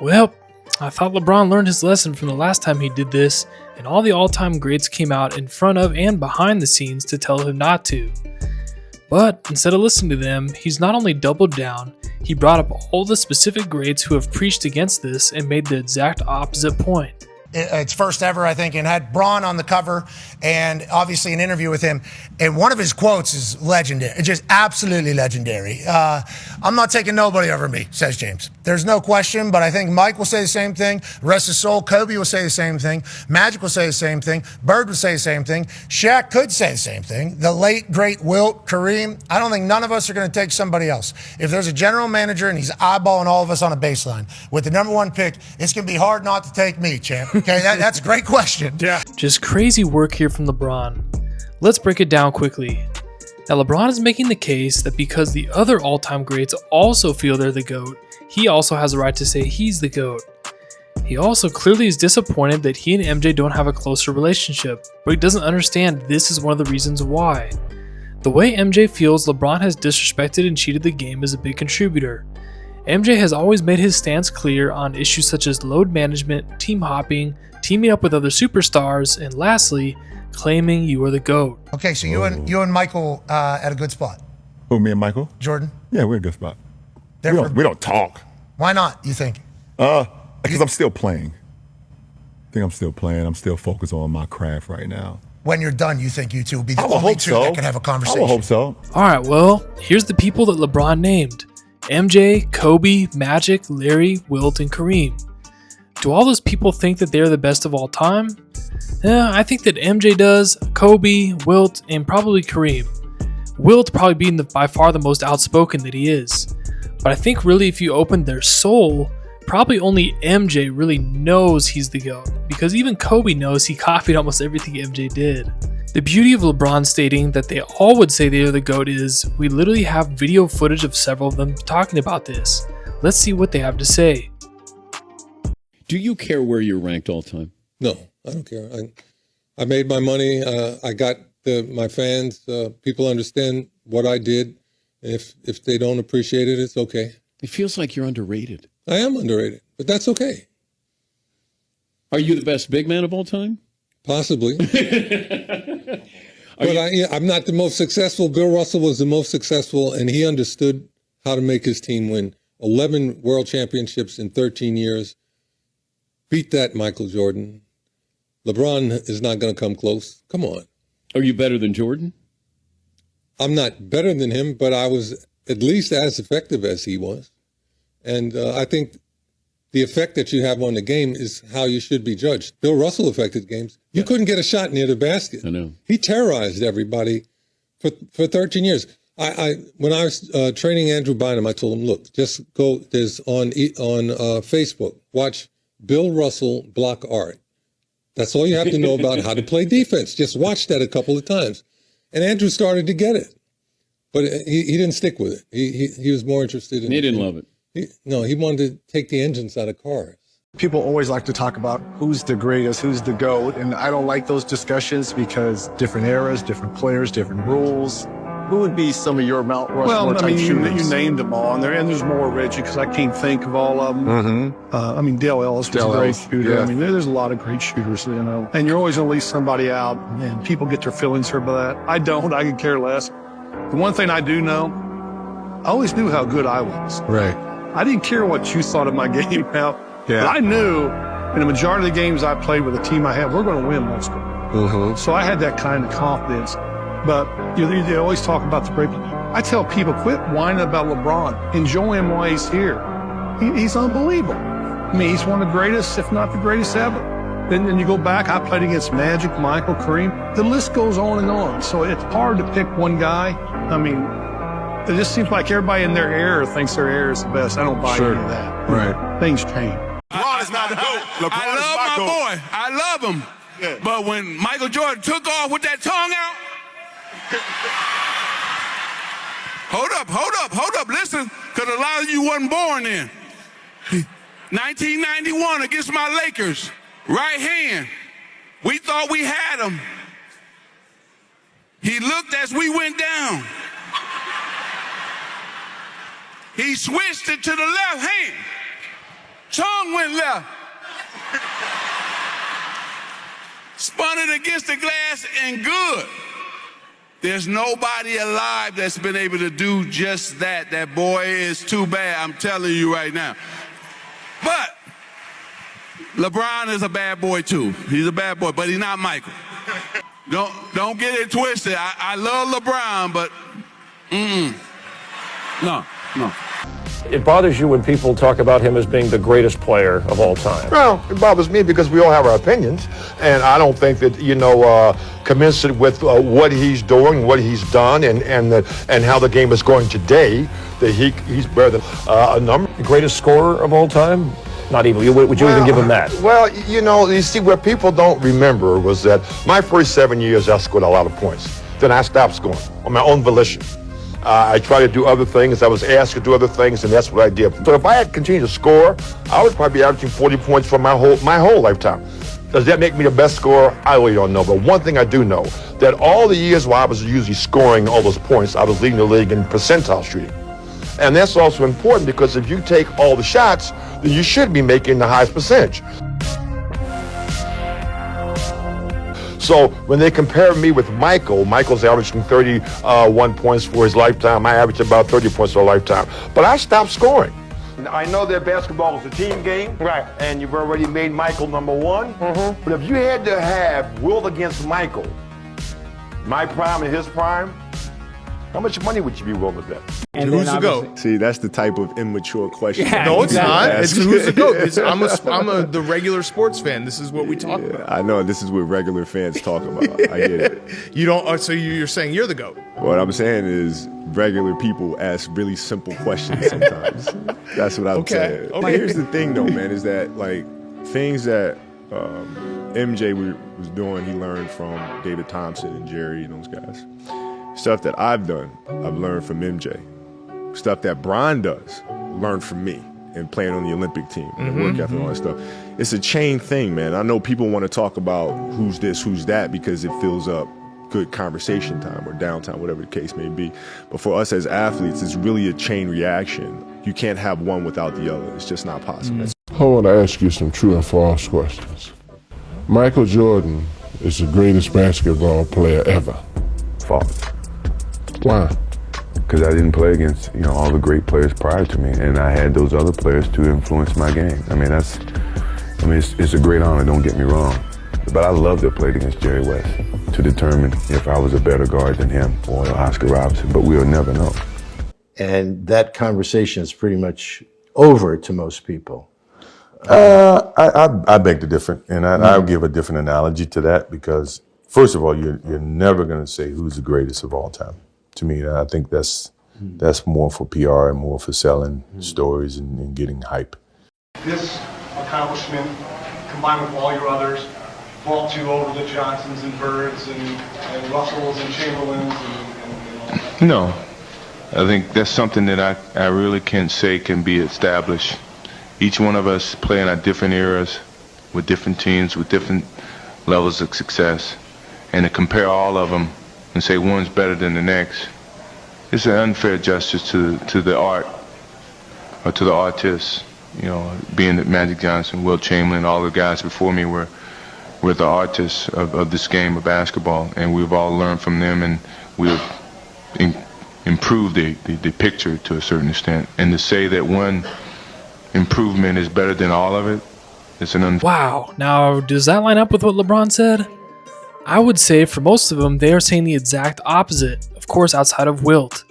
Well, I thought LeBron learned his lesson from the last time he did this, and all the all-time greats came out in front of and behind the scenes to tell him not to. But instead of listening to them, he's not only doubled down, he brought up all the specific greats who have preached against this and made the exact opposite point. It's first ever, I think, and had Braun on the cover and obviously an interview with him. And one of his quotes is legendary. It's just absolutely legendary. I'm not taking nobody over me, says James. There's no question, but I think Mike will say the same thing. Rest his soul. Kobe will say the same thing. Magic will say the same thing. Bird will say the same thing. Shaq could say the same thing. The late, great Wilt, Kareem. I don't think none of us are going to take somebody else. If there's a general manager and he's eyeballing all of us on a baseline with the number one pick, it's going to be hard not to take me, champ. Okay, that's a great question. Yeah. Just crazy work here from LeBron. Let's break it down quickly. Now, LeBron is making the case that because the other all-time greats also feel they're the GOAT, he also has a right to say he's the GOAT. He also clearly is disappointed that he and MJ don't have a closer relationship, but he doesn't understand this is one of the reasons why. The way MJ feels LeBron has disrespected and cheated the game is a big contributor. MJ has always made his stance clear on issues such as load management, team hopping, teaming up with other superstars, and lastly, claiming you are the GOAT. Okay, so you and Michael at a good spot. Who, me and Michael? Jordan? Yeah, we're a good spot. We don't talk. Why not, you think? Because I'm still playing. I think I'm still playing. I'm still focused on my craft right now. When you're done, you think you two will be the only two that can have a conversation? I hope so. All right, well, here's the people that LeBron named. MJ, Kobe, Magic, Larry, Wilt, and Kareem. Do all those people think that they're the best of all time? I think that MJ does, Kobe, Wilt, and probably Kareem. Wilt probably being by far the most outspoken that he is. But I think really if you open their soul, probably only MJ really knows he's the GOAT, because even Kobe knows he copied almost everything MJ did. The beauty of LeBron stating that they all would say they are the GOAT is we literally have video footage of several of them talking about this. Let's see what they have to say. Do you care where you're ranked all time? No, I don't care. I made my money. I got my fans. People understand what I did. If they don't appreciate it, it's okay. It feels like you're underrated. I am underrated, but that's okay. Are you the best big man of all time? Possibly. But I'm not the most successful. Bill Russell was the most successful, and he understood how to make his team win. 11 world championships in 13 years. Beat that, Michael Jordan. LeBron is not going to come close. Come on. Are you better than Jordan? I'm not better than him, but I was at least as effective as he was. And I think the effect that you have on the game is how you should be judged. Bill Russell affected games. You couldn't get a shot near the basket. I know. He terrorized everybody for 13 years. When I was training Andrew Bynum, I told him, look, just go. There's on Facebook. Watch Bill Russell block art. That's all you have to know about how to play defense. Just watch that a couple of times. And Andrew started to get it, but he didn't stick with it. He was more interested in. He didn't love it. He wanted to take the engines out of cars. People always like to talk about who's the greatest, who's the GOAT, and I don't like those discussions because different eras, different players, different rules. Who would be some of your Mount Rushmore type shooters? You named them all, and there's more, Reggie, because I can't think of all of them. Mm-hmm. Dale Ellis was a great shooter. Yeah. There's a lot of great shooters, and you're always going to leave somebody out, and people get their feelings hurt by that. I don't. I could care less. The one thing I do know, I always knew how good I was. Right. I didn't care what you thought of my game now. Yeah. But I knew in the majority of the games I played with the team I had, we're going to win most of them. Mm-hmm. So I had that kind of confidence. But they always talk about the great. I tell people, quit whining about LeBron. Enjoy him while he's here. He's unbelievable. He's one of the greatest, if not the greatest ever. Then you go back, I played against Magic, Michael, Kareem. The list goes on and on. So it's hard to pick one guy. It just seems like everybody in their era thinks their era is the best. I don't buy any of that. Right. Things change. LeBron is not the GOAT. I love my boy. I love him. Yeah. But when Michael Jordan took off with that tongue out, Hold up, listen, because a lot of you wasn't born then. 1991 against my Lakers, right hand. We thought we had him. He looked as we went down. He switched it to the left hand. Tongue went left. Spun it against the glass and good. There's nobody alive that's been able to do just that. That boy is too bad, I'm telling you right now. But LeBron is a bad boy too. He's a bad boy, but he's not Michael. Don't get it twisted. I love LeBron, but no. It bothers you when people talk about him as being the greatest player of all time. Well, it bothers me because we all have our opinions, and I don't think that, commensurate with what he's doing, what he's done, and how the game is going today, that he's better than a number. The greatest scorer of all time? Not even. Would you even give him that? Well, you see, what people don't remember was that my first 7 years, I scored a lot of points. Then I stopped scoring on my own volition. I tried to do other things. I was asked to do other things, and that's what I did. So if I had continued to score, I would probably be averaging 40 points for my whole lifetime. Does that make me the best scorer? I really don't know. But one thing I do know, that all the years while I was usually scoring all those points, I was leading the league in percentile shooting. And that's also important because if you take all the shots, then you should be making the highest percentage. So when they compare me with Michael's averaging 31 points for his lifetime. I averaged about 30 points for a lifetime. But I stopped scoring. I know that basketball is a team game, right? And you've already made Michael number one. Mm-hmm. But if you had to have Wilt against Michael, my prime and his prime, how much money would you be willing to bet? And who's the GOAT? See, that's the type of immature question. Yeah, no, it's not. It's who's the GOAT. I'm the regular sports fan. This is what we talk about. I know. This is what regular fans talk about. I get it. You don't. So you're saying you're the GOAT? What I'm saying is regular people ask really simple questions sometimes. That's what I'm saying. Okay. Here's the thing, though, man, is that like things that MJ was doing, he learned from David Thompson and Jerry and those guys. Stuff that I've done, I've learned from MJ. Stuff that Bron does, learned from me and playing on the Olympic team and the work ethic and all that stuff. It's a chain thing, man. I know people want to talk about who's this, who's that, because it fills up good conversation time or downtime, whatever the case may be. But for us as athletes, it's really a chain reaction. You can't have one without the other. It's just not possible. I want to ask you some true and false questions. Michael Jordan is the greatest basketball player ever. False. Why? Because I didn't play against, all the great players prior to me, and I had those other players to influence my game. It's a great honor, don't get me wrong. But I loved to have played against Jerry West to determine if I was a better guard than him or Oscar Robertson, but we'll never know. And that conversation is pretty much over to most people. I beg to differ, and I'll give a different analogy to that because, first of all, you're never going to say who's the greatest of all time. To me, I think that's more for PR and more for selling stories and getting hype. This accomplishment, combined with all your others, vault you over the Johnsons and Birds and Russells and Chamberlains and all that? No. I think that's something that I really can't say can be established. Each one of us play in our different eras with different teams, with different levels of success. And to compare all of them and say one's better than the next, it's an unfair justice to the art or to the artists. Being that Magic Johnson, Wilt Chamberlain, all the guys before me were the artists of this game of basketball, and we've all learned from them, and we've improved the picture to a certain extent. And to say that one improvement is better than all of it, it's an Wow. Now, does that line up with what LeBron said? I would say for most of them, they are saying the exact opposite, of course outside of Wilt.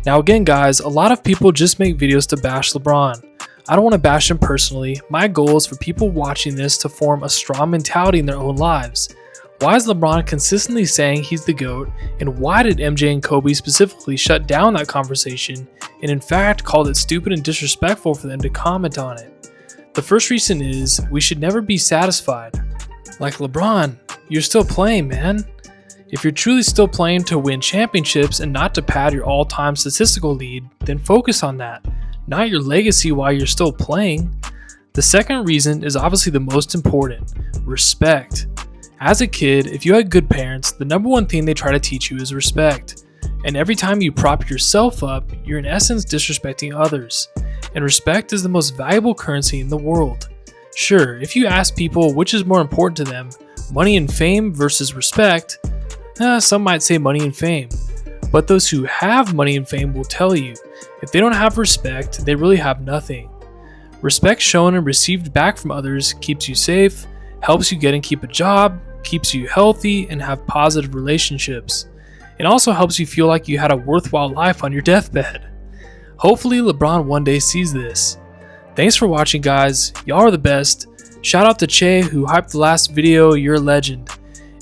Now again guys, a lot of people just make videos to bash LeBron. I don't want to bash him personally. My goal is for people watching this to form a strong mentality in their own lives. Why is LeBron consistently saying he's the GOAT, and why did MJ and Kobe specifically shut down that conversation and in fact called it stupid and disrespectful for them to comment on it? The first reason is we should never be satisfied. Like LeBron, you're still playing, man. If you're truly still playing to win championships and not to pad your all-time statistical lead, then focus on that, not your legacy while you're still playing. The second reason is obviously the most important: respect. As a kid, if you had good parents, the number one thing they try to teach you is respect. And every time you prop yourself up, you're in essence disrespecting others. and respect is the most valuable currency in the world. Sure, if you ask people which is more important to them, money and fame versus respect, some might say money and fame. But those who have money and fame will tell you, if they don't have respect, they really have nothing. Respect shown and received back from others keeps you safe, helps you get and keep a job, keeps you healthy and have positive relationships. It also helps you feel like you had a worthwhile life on your deathbed. Hopefully LeBron one day sees this. Thanks for watching, guys. Y'all are the best. Shout out to Che who hyped the last video. You're a legend.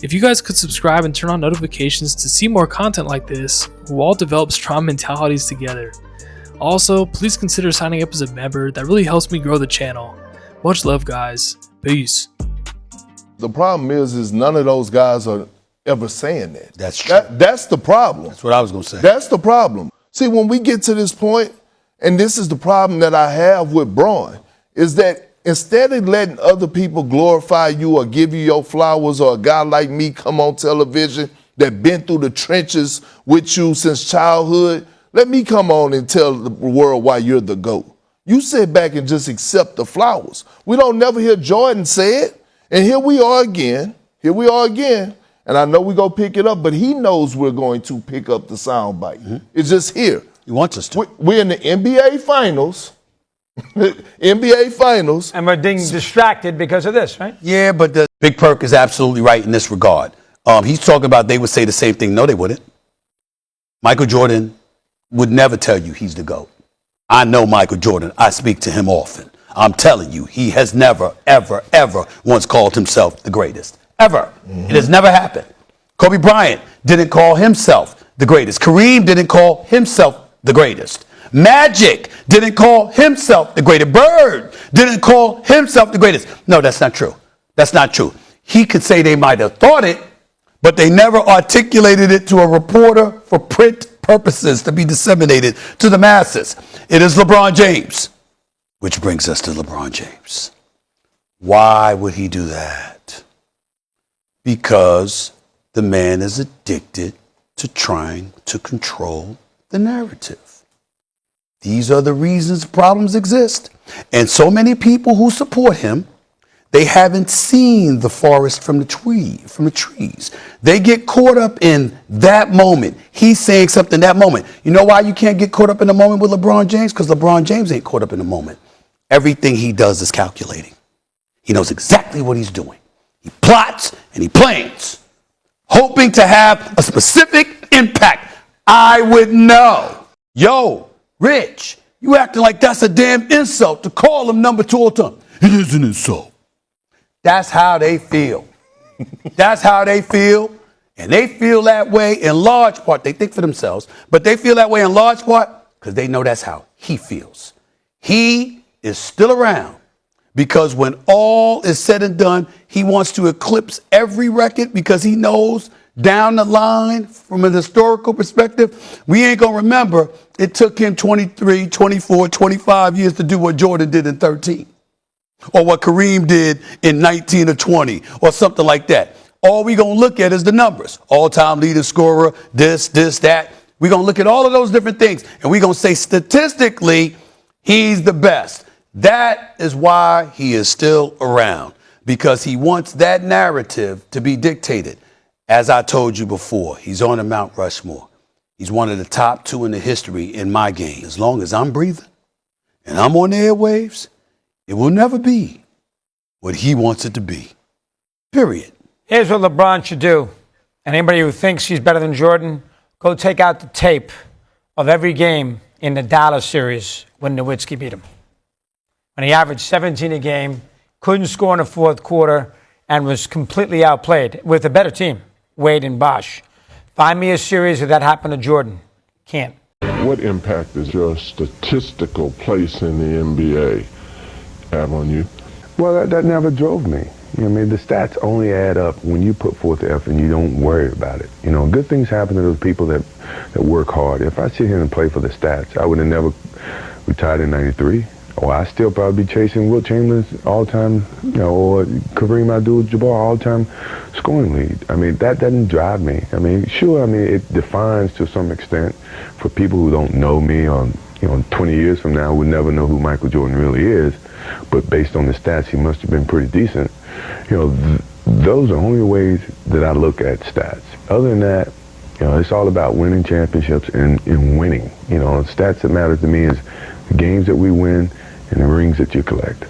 If you guys could subscribe and turn on notifications to see more content like this, we'll all develop strong mentalities together. Also, please consider signing up as a member. That really helps me grow the channel. Much love, guys. Peace. The problem is none of those guys are ever saying that. That's true. That's the problem. That's what I was going to say. That's the problem. See, when we get to this point, and this is the problem that I have with Braun, is that instead of letting other people glorify you or give you your flowers, or a guy like me come on television that been through the trenches with you since childhood, let me come on and tell the world why you're the GOAT. You sit back and just accept the flowers. We don't never hear Jordan say it. And here we are again. And I know we're going to pick it up, but he knows we're going to pick up the soundbite. Mm-hmm. It's just here. He wants us to. We're in the NBA Finals. NBA Finals. And we're being distracted because of this, right? Yeah, but the Big Perk is absolutely right in this regard. He's talking about they would say the same thing. No, they wouldn't. Michael Jordan would never tell you he's the GOAT. I know Michael Jordan. I speak to him often. I'm telling you, he has never, ever, ever once called himself the greatest. Ever. Mm-hmm. It has never happened. Kobe Bryant didn't call himself the greatest. Kareem didn't call himself the greatest. Magic didn't call himself the greatest. Bird didn't call himself the greatest. No, that's not true. That's not true. He could say they might have thought it, but they never articulated it to a reporter for print purposes to be disseminated to the masses. It is LeBron James. Which brings us to LeBron James. Why would he do that? Because the man is addicted to trying to control the narrative. These are the reasons problems exist. And so many people who support him, they haven't seen the forest from the trees. They get caught up in that moment. He's saying something that moment. You know why you can't get caught up in the moment with LeBron James? Because LeBron James ain't caught up in the moment. Everything he does is calculating. He knows exactly what he's doing. He plots and he plans, hoping to have a specific impact. I would know. Yo, Rich, you acting like that's a damn insult to call him number 2 all the time. It is an insult. That's how they feel. That's how they feel. And they feel that way in large part. They think for themselves, but they feel that way in large part because they know that's how he feels. He is still around because when all is said and done, he wants to eclipse every record because he knows down the line from an historical perspective, we ain't going to remember it took him 23, 24, 25 years to do what Jordan did in 13 or what Kareem did in 19 or 20 or something like that. All we going to look at is the numbers. All-time leading scorer, this, that. We're going to look at all of those different things and we're going to say statistically, he's the best. That is why he is still around, because he wants that narrative to be dictated. As I told you before, he's on the Mount Rushmore. He's one of the top 2 in the history in my game. As long as I'm breathing and I'm on the airwaves, it will never be what he wants it to be. Period. Here's what LeBron should do. And anybody who thinks he's better than Jordan, go take out the tape of every game in the Dallas series when Nowitzki beat him. When he averaged 17 a game, couldn't score in the fourth quarter, and was completely outplayed with a better team, Wade and Bosh. Find me a series where that happened to Jordan. Can't. What impact does your statistical place in the NBA have on you? Well, that never drove me. You know what I mean? The stats only add up when you put forth the effort and you don't worry about it. You know, good things happen to those people that work hard. If I sit here and play for the stats, I would have never retired in 93. Or I still probably be chasing Wilt Chamberlain's all-time, or Kareem Abdul-Jabbar all-time scoring lead. I mean, that doesn't drive me. I mean, sure, it defines to some extent for people who don't know me or, 20 years from now, we'll never know who Michael Jordan really is. But based on the stats, he must have been pretty decent. Those are only ways that I look at stats. Other than that, it's all about winning championships and winning. Stats that matter to me is the games that we win and the rings that you collect.